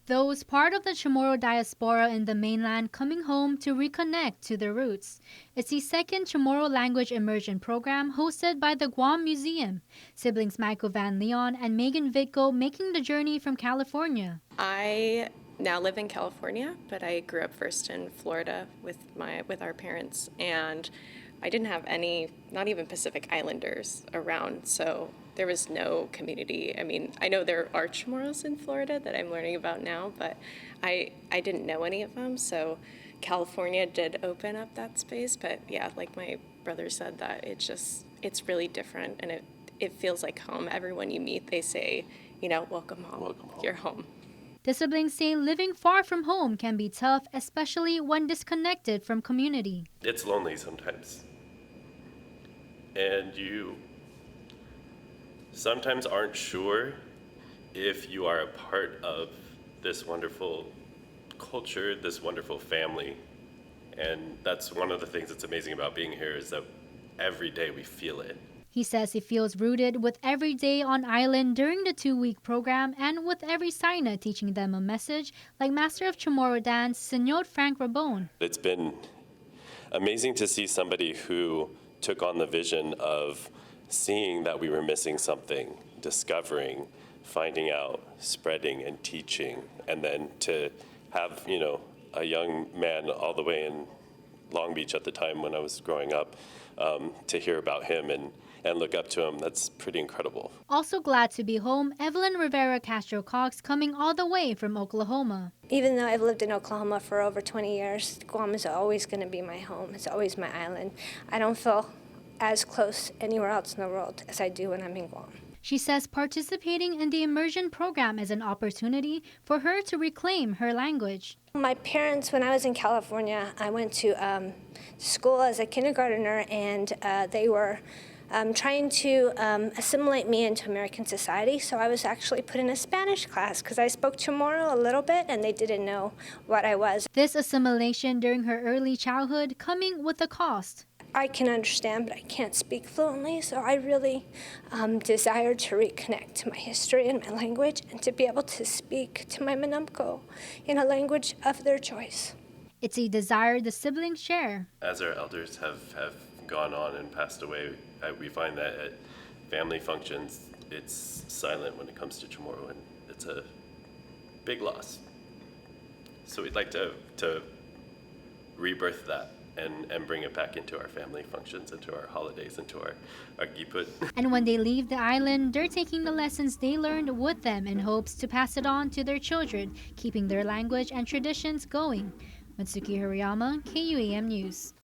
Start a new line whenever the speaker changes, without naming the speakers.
Those part of the Chamorro diaspora in the mainland coming home to reconnect to their roots. It's the second Chamorro language immersion program hosted by the Guam Museum. Siblings Michael Van Leon and Megan Vitko making the journey from California.
I now live in California, but I grew up first in Florida with our parents, and I didn't have any, not even Pacific Islanders around, so there was no community. I mean, I know there are Chamorros in Florida that I'm learning about now, but I didn't know any of them, so California did open up that space. But yeah, like my brother said, that it's really different, and it feels like home. Everyone you meet, they say, welcome home.
Welcome home.
You're home.
The siblings say living far from home can be tough, especially when disconnected from community.
It's lonely sometimes. And you sometimes aren't sure if you are a part of this wonderful culture, this wonderful family. And that's one of the things that's amazing about being here, is that every day we feel it.
He says he feels rooted with every day on island during the 2-week program and with every Saina teaching them a message, like Master of Chamorro Dance, Senor Frank Rabon.
It's been amazing to see somebody who took on the vision of seeing that we were missing something, discovering, finding out, spreading, and teaching, and then to have, a young man all the way in Long Beach at the time when I was growing up, to hear about him and look up to him. That's pretty incredible.
Also glad to be home, Evelyn Rivera Castro Cox coming all the way from Oklahoma.
Even though I've lived in Oklahoma for over 20 years, Guam is always going to be my home. It's always my island. I don't feel as close anywhere else in the world as I do when I'm in Guam.
She says participating in the immersion program is an opportunity for her to reclaim her language.
My parents, when I was in California, I went to school as a kindergartner, and they were trying to assimilate me into American society. So I was actually put in a Spanish class because I spoke Chamorro a little bit and they didn't know what I was.
This assimilation during her early childhood coming with a cost.
I can understand, but I can't speak fluently, so I really desire to reconnect to my history and my language and to be able to speak to my Manamko in a language of their choice.
It's a desire the siblings share.
As our elders have gone on and passed away, we find that at family functions, it's silent when it comes to Chamorro, and it's a big loss. So we'd like to rebirth that and bring it back into our family functions, into our holidays, into our giput.
And when they leave the island, they're taking the lessons they learned with them in hopes to pass it on to their children, keeping their language and traditions going. Matsuki Hirayama, KUAM News.